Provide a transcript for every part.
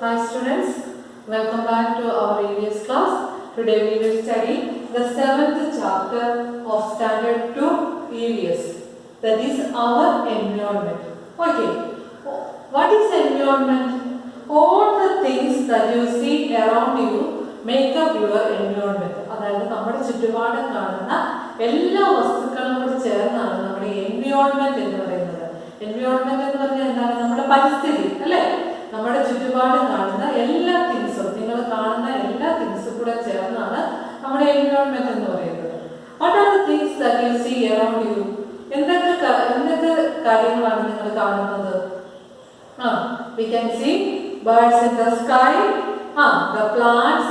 Hi students, welcome back to our EVS class. Today we will study the 7th chapter of Standard 2 EVS. That is our environment. Okay, what is environment? All the things that you see around you make up your environment. അതായത് നമ്മുടെ ചുറ്റുപാടും കാണുന്ന എല്ലാ വസ്തുക്കളും കൂടി ചേർന്നാണ് നമ്മുടെ environment എന്ന് പറയുന്നത്. എൻവയോൺമെന്റ് എന്ന് പറഞ്ഞാൽ എന്താണ്? നമ്മുടെ പരിസ്ഥിതി അല്ലേ? നമ്മുടെ ചുറ്റുപാടും കാണുന്ന എല്ലാ തിങ്സും, നിങ്ങൾ കാണുന്ന എല്ലാ തിങ്സും കൂടെ ചേർന്നാണ് നമ്മുടെ എൻവയോൺമെന്റ് എന്ന് പറയുന്നത്. What are the things that you see around you? എന്തൊക്കെ കാര്യങ്ങളാണ് നിങ്ങൾ കാണുന്നത്? We can see birds in the sky, the plants,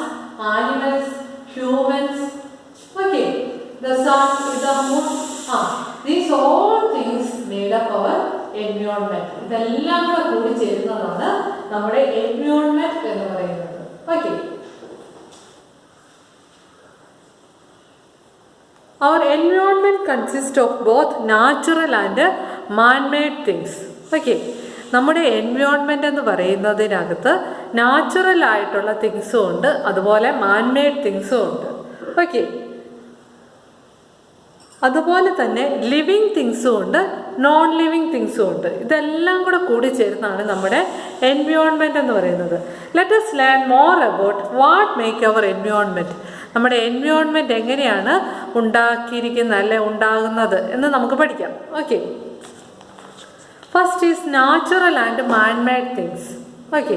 animals, humans, okay, the sun, the moon, these all things made up our environment. ഇതെല്ലാം കൂടെ കൂടി ചേരുന്നതാണ് നമ്മുടെ environment എന്ന് പറയുന്നത്. Okay. Our environment consists of both natural and man-made things. Okay. നമ്മുടെ environment എന്ന് പറയുന്നതിനകത്ത് natural ആയിട്ടുള്ള തിങ്സും ഉണ്ട്, അതുപോലെ മാൻമെയ്ഡ് തിങ്സും ഉണ്ട്. ഓക്കെ, അതുപോലെ തന്നെ ലിവിങ് തിങ്സും ഉണ്ട്, നോൺ ലിവിങ് തിങ്സും ഉണ്ട്. ഇതെല്ലാം കൂടെ കൂടി ചേർന്നാണ് നമ്മുടെ എൻവയോൺമെൻറ്റ് എന്ന് പറയുന്നത്. Let us learn more about what make our environment. നമ്മുടെ എൻവയോൺമെൻറ്റ് എങ്ങനെയാണ് ഉണ്ടാക്കിയിരിക്കുന്നത് അല്ലെ ഉണ്ടാകുന്നത് എന്ന് നമുക്ക് പഠിക്കാം. Okay, first is natural and manmade things. Okay,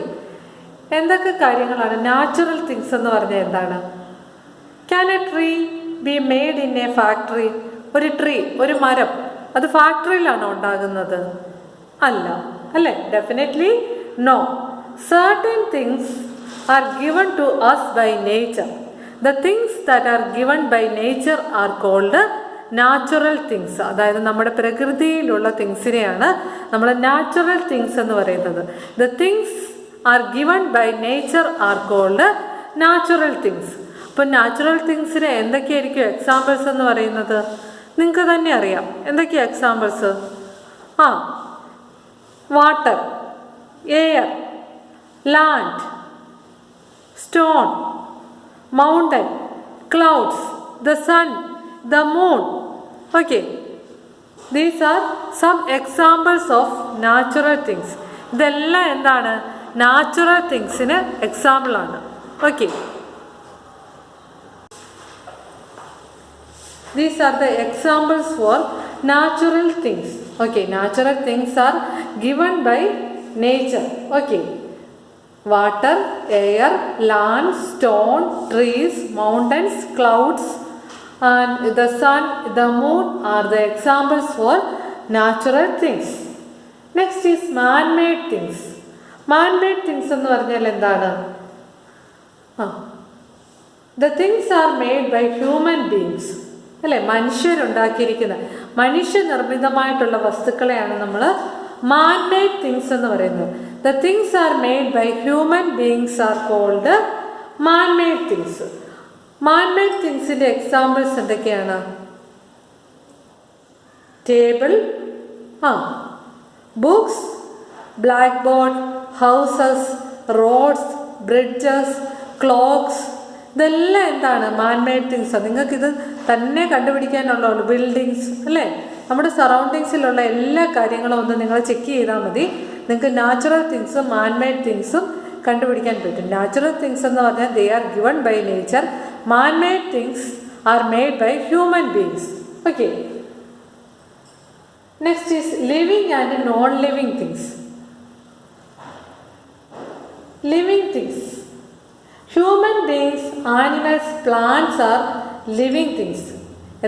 എന്തൊക്കെ കാര്യങ്ങളാണ് നാച്ചുറൽ തിങ്സ് എന്ന് പറഞ്ഞാൽ എന്താണ്? Can a tree be made in a factory? ഒരു ട്രീ, ഒരു മരം, അത് ഫാക്ടറിയിലാണോ ഉണ്ടാകുന്നത്? അല്ല, അല്ലേ? Definitely no. Certain things are given to us by nature. The things that are given by nature are called natural things. അതായത് നമ്മുടെ പ്രകൃതിയിലുള്ള തിങ്സിനെയാണ് നമ്മൾ നാച്ചുറൽ തിങ്സ് എന്ന് പറയുന്നത്. The things are given by nature are called natural things. അപ്പോൾ natural തിങ്സിന് എന്തൊക്കെയായിരിക്കും എക്സാമ്പിൾസ് എന്ന് പറയുന്നത്? നിങ്ങൾക്ക് തന്നെ അറിയാം. എന്തൊക്കെയാണ് examples? Water, air, land, stone, mountain, clouds, the sun, the moon. Okay, these are some examples of natural things. ഇതെല്ലാം എന്താണ്? നാച്ചുറൽ തിങ്സിന് എക്സാമ്പിൾ ആണ്. Okay, these are the examples for natural things. Okay, natural things are given by nature. Okay, water, air, land, stone, trees, mountains, clouds and the sun, the moon are the examples for natural things. Next is man-made things. Man-made things എന്ന് പറഞ്ഞാൽ എന്താണ്? The things are made by human beings. അല്ലേ? മനുഷ്യരുണ്ടാക്കിയിരിക്കുന്ന, മനുഷ്യനിർമ്മിതമായിട്ടുള്ള വസ്തുക്കളെയാണ് നമ്മൾ man-made things എന്ന് പറയുന്നത്. The things are made by human beings are called man-made things. Man-made തിങ്സിൻ്റെ examples എന്തൊക്കെയാണ്? Table, books, blackboard, houses, roads, bridges, clocks, ഇതെല്ലാം എന്താണ്? മാൻമെയ്ഡ് തിങ്സാണ്. നിങ്ങൾക്കിത് തന്നെ കണ്ടുപിടിക്കാനുള്ളൂ. ബിൽഡിങ്സ് അല്ലേ? നമ്മുടെ സറൗണ്ടിങ്സിലുള്ള എല്ലാ കാര്യങ്ങളും ഒന്ന് നിങ്ങൾ ചെക്ക് ചെയ്താൽ മതി. നിങ്ങൾക്ക് നാച്ചുറൽ തിങ്സും മാൻമെയ്ഡ് തിങ്സും കണ്ടുപിടിക്കാൻ പറ്റും. നാച്ചുറൽ തിങ്സ് എന്ന് പറഞ്ഞാൽ they are given by nature. Man-made things are made by human beings. Okay. Next is living and non-living things. Living things. Human beings, animals, plants are living things.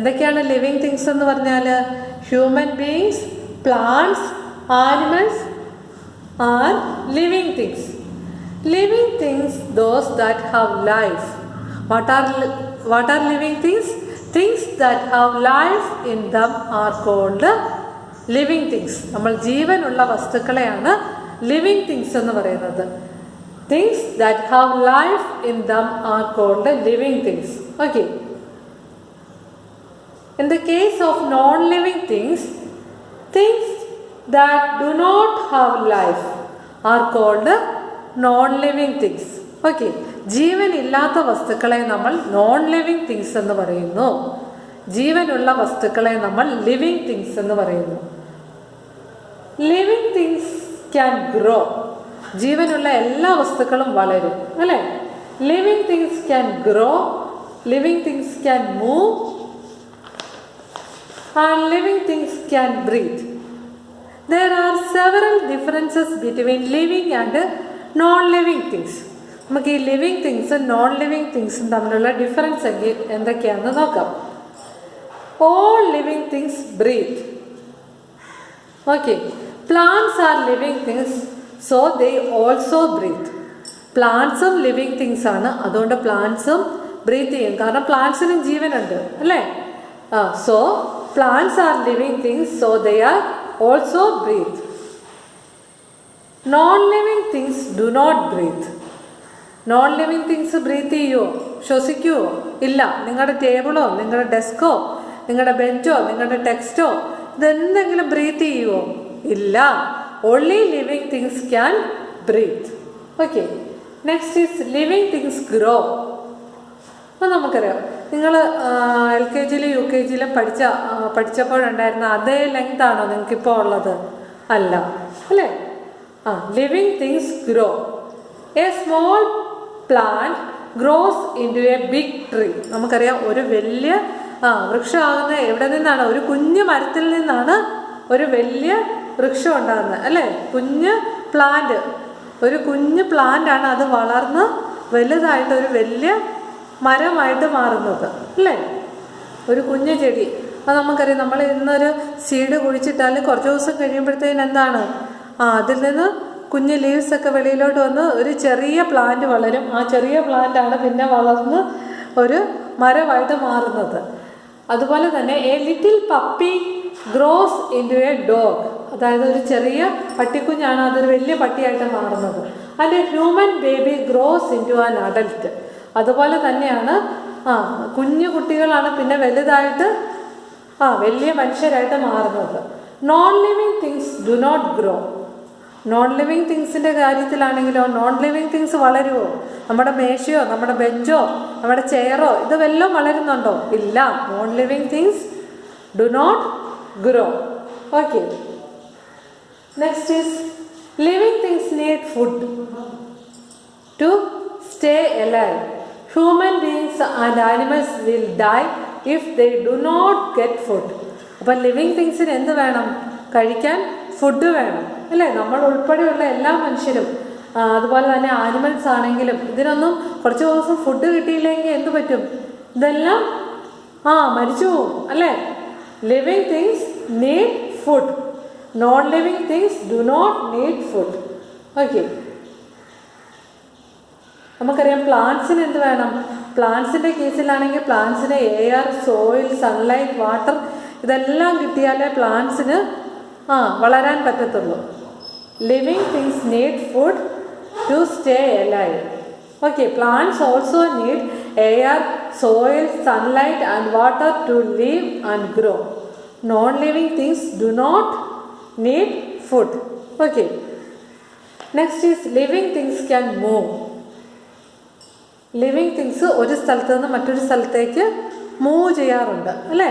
എന്തൊക്കെയാണ് living things എന്ന് പറഞ്ഞാൽ? Human beings, plants, animals are living things. Living things, those that have life. What are living things? Things that have life in them are called living things. നമ്മൾ ജീവനുള്ള വസ്തുക്കളെയാണ് living things എന്ന് പറയുന്നത്. Things that have life in them are called living things. Okay. In the case of non-living things, things that do not have life are called non living things. Okay, ജീവനില്ലാത്ത വസ്തുക്കളെ നമ്മൾ non living things എന്ന് പറയുന്നു. ജീവനുള്ള വസ്തുക്കളെ നമ്മൾ living things എന്ന് പറയുന്നു. Living things can grow. ജീവനുള്ള എല്ലാ വസ്തുക്കളും വളരും, അല്ലേ? Living things can grow, living things can move, and living things can breathe. There are several differences between living and non-living things. നമുക്ക് ഈ ലിവിങ് തിങ്സും നോൺ ലിവിങ് തിങ്സും തമ്മിലുള്ള ഡിഫറൻസ് എന്തൊക്കെയാണെന്ന് നോക്കാം. All living things breathe. Okay, plants are living things, so they also breathe. പ്ലാന്റ്സും living things ആണ്, അതുകൊണ്ട് പ്ലാന്റ്സും breath ചെയ്യും. കാരണം പ്ലാന്റ്സിനും ജീവനുണ്ട്, അല്ലേ? So plants are living things, so they are also breathe. Non-living things do not breathe. Non-living things breathe ചെയ്യുമോ, ശ്വസിക്കുമോ? ഇല്ല. നിങ്ങളുടെ ടേബിളോ നിങ്ങളുടെ ഡെസ്കോ നിങ്ങളുടെ ബെഞ്ചോ നിങ്ങളുടെ ടെക്സ്റ്റോ ഇതെന്തെങ്കിലും ബ്രീത്ത് ചെയ്യുമോ? ഇല്ല. Only living things can breathe. Okay, next is living things grow. അപ്പോൾ നമുക്കറിയാം, നിങ്ങൾ LKG UKG പഠിച്ചപ്പോഴുണ്ടായിരുന്ന അതേ ലെങ്ത് ആണോ നിങ്ങൾക്കിപ്പോൾ ഉള്ളത്? അല്ല, അല്ലേ? Living things grow. A small plant grows into a big tree. നമുക്കറിയാം, ഒരു വലിയ വൃക്ഷമാകുന്ന എവിടെ നിന്നാണ്? ഒരു കുഞ്ഞു മരത്തിൽ നിന്നാണ് ഒരു വലിയ വൃക്ഷം ഉണ്ടാകുന്നത്, അല്ലേ? ഒരു കുഞ്ഞു പ്ലാന്റാണ് അത് വളർന്ന് വലുതായിട്ട് ഒരു വലിയ മരമായിട്ട് മാറുന്നത്, അല്ലേ? ഒരു കുഞ്ഞു ചെടി. അത് നമുക്കറിയാം, നമ്മൾ ഇന്നൊരു സീഡ് കുഴിച്ചിട്ടാൽ കുറച്ച് ദിവസം കഴിയുമ്പോഴത്തേന് എന്താണ്? അതിൽ നിന്ന് കുഞ്ഞു ലീവ്സൊക്കെ വെളിയിലോട്ട് വന്ന് ഒരു ചെറിയ പ്ലാന്റ് വളരും. ആ ചെറിയ പ്ലാന്റാണ് പിന്നെ വളർന്ന് ഒരു മരമായിട്ട് മാറുന്നത്. അതുപോലെ തന്നെ a little puppy grows into a dog. അതായത് ഒരു ചെറിയ പട്ടിക്കുഞ്ഞാണ് അതൊരു വലിയ പട്ടിയായിട്ട് മാറുന്നത്. And a human baby grows into an adult. അതുപോലെ തന്നെയാണ് കുഞ്ഞു കുട്ടികളാണ് പിന്നെ വലുതായിട്ട് വലിയ മനുഷ്യരായിട്ട് മാറുന്നത്. Non living things do not grow. Non living തിങ്സിൻ്റെ കാര്യത്തിലാണെങ്കിലോ, നോൺ ലിവിങ് തിങ്സ് വളരുമോ? നമ്മുടെ മേശയോ നമ്മുടെ ബെഞ്ചോ നമ്മുടെ ചെയറോ ഇത് വല്ലതും വളരുന്നുണ്ടോ? ഇല്ല. Non living things do not grow. Okay, next is living things need food to stay alive. Human beings and animals will die if they do not get food. അപ്പോൾ ലിവിങ് തിങ്സിന് എന്ത് വേണം? കഴിക്കാൻ ഫുഡ് വേണം, അല്ലേ? നമ്മൾ ഉൾപ്പെടെയുള്ള എല്ലാ മനുഷ്യരും, അതുപോലെ തന്നെ ആനിമൽസ് ആണെങ്കിലും ഇതിനൊന്നും കുറച്ച് ദിവസം ഫുഡ് കിട്ടിയില്ലെങ്കിൽ എന്ത് പറ്റും? ഇതെല്ലാം മരിച്ചു പോവും, അല്ലേ? Living things need food. Non living things do not need food. Okay, നമുക്കറിയാം പ്ലാന്റ്സിന് എന്ത് വേണം? പ്ലാന്റ്സിൻ്റെ കേസിലാണെങ്കിൽ പ്ലാന്റ്സിന് എയർ, സോയിൽ, സൺലൈറ്റ്, വാട്ടർ ഇതെല്ലാം കിട്ടിയാലേ പ്ലാന്റ്സിന് വളരാൻ പറ്റത്തുള്ളൂ. Living things need food to stay alive. Okay, plants also need air, soil, sunlight and water to live and grow. Non living things do not need food. Okay, next is living things can move. Living things ഒരു സ്ഥലത്ത് നിന്ന് മറ്റൊരു സ്ഥലത്തേക്ക് move ചെയ്യാറുണ്ട്, അല്ലേ?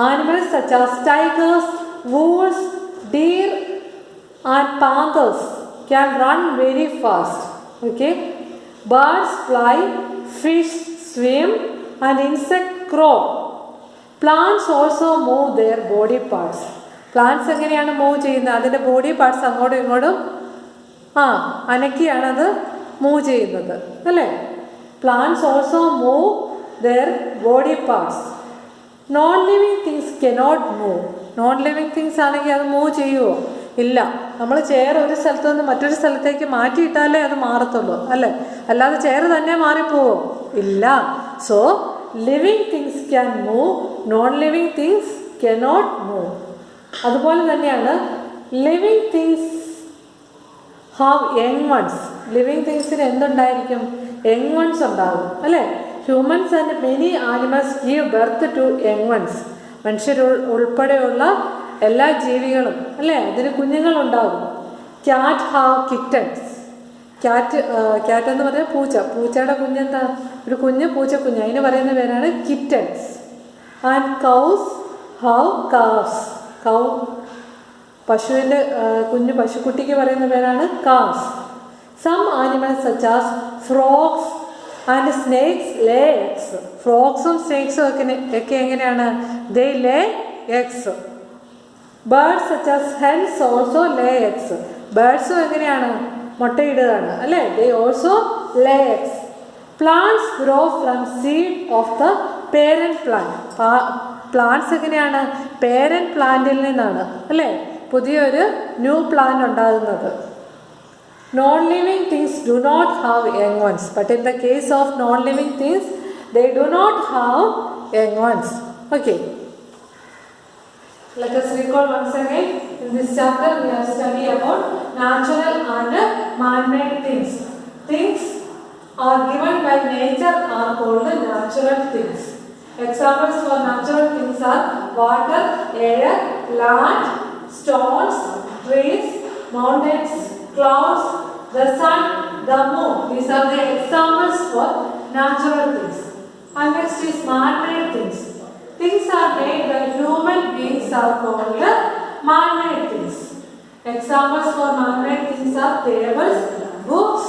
Animals such as tigers, wolves, deer and panthers can run very fast. Okay, birds fly, fish swim and insects crawl. Plants also move their body parts. Plants എങ്ങനെയാണ് move ചെയ്യുന്നത്? അതിൻ്റെ ബോഡി പാർട്സ് അങ്ങോട്ടും ഇങ്ങോട്ടും അനക്കിയാണത് move ചെയ്യുന്നത്, അല്ലേ? Plants also move their body parts. Non living things cannot move. Non living things ആണെങ്കിൽ അത് move ചെയ്യുമോ? ഇല്ല. നമ്മൾ ചെയർ ഒരു സ്ഥലത്ത് നിന്ന് മറ്റൊരു സ്ഥലത്തേക്ക് മാറ്റിയിട്ടാലേ അത് മാറത്തുള്ളൂ, അല്ലേ? അല്ലാതെ ചെയർ തന്നെ മാറിപ്പോവോ? ഇല്ല. So living things can move, non living things cannot move. അതുപോലെ തന്നെയാണ് living things have young ones. Living തിങ്സിന് എന്തുണ്ടായിരിക്കും? യങ് വൺസ് ഉണ്ടാകും, അല്ലേ? Humans and many animals give birth to young ones. മനുഷ്യർ ഉൾപ്പെടെയുള്ള എല്ലാ ജീവികളും, അല്ലേ, അതിന് കുഞ്ഞുങ്ങളുണ്ടാകും. Cat have kittens. ക്യാറ്റ് എന്ന് പറഞ്ഞാൽ പൂച്ചയുടെ കുഞ്ഞെന്താ, ഒരു കുഞ്ഞ് പൂച്ചക്കുഞ്ഞ്, അതിന് പറയുന്ന പേരാണ് kittens. And cows have calves. Cow പശുവിൻ്റെ പശുക്കുട്ടിക്ക് പറയുന്ന പേരാണ് calves. Some animals such as frogs and snakes lay eggs. ഫ്രോഗ്സും സ്നേക്സും ഒക്കെ എങ്ങനെയാണ്? They lay eggs. Birds such as hens also lay eggs. ബേർഡ്സും എങ്ങനെയാണ്? മുട്ടയിടുകയാണ് അല്ലേ? They also lay eggs. Plants grow from seed of the parent plant. Plants എങ്ങനെയാണ്? Parent പ്ലാന്റിൽ നിന്നാണ് അല്ലേ പുതിയൊരു ന്യൂ പ്ലാന്റ് ഉണ്ടാകുന്നത്. Non-living things do not have young ones, but in the case of non-living things, they do not have young ones. Okay. Let us recall once again. In this chapter, we have studied about natural and man-made things. Things are given by nature are called natural things. Examples for natural things are water, air, land, stones, trees, mountains, clouds, the sun, the moon. These are the examples for natural things. And next is man-made things. Things are made by human beings are called man-made things. Examples for man-made things are tables, books,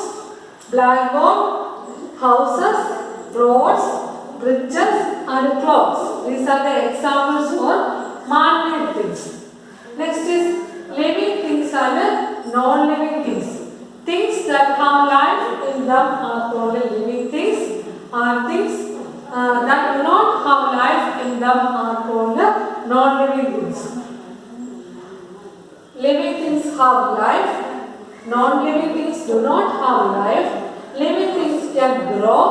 blackboard, houses, roads, bridges, and clocks. These are the examples for man-made things. Next is living things and non-living things. Things that have life in them are called living things, and things that do not have life in them are called non-living things. Living things have life, non-living things do not have life. Living things can grow,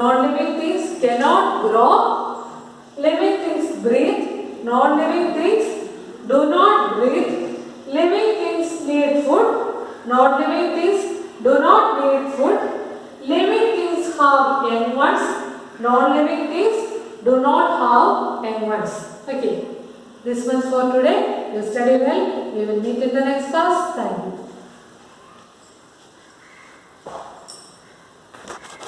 non-living things cannot grow. Living things breathe, non-living things do not breathe. Living things need food, non-living things do not need food. Living things have young ones, non-living things do not have young ones. Okay, this much for today. You study well. We will meet in the next class. Thank you.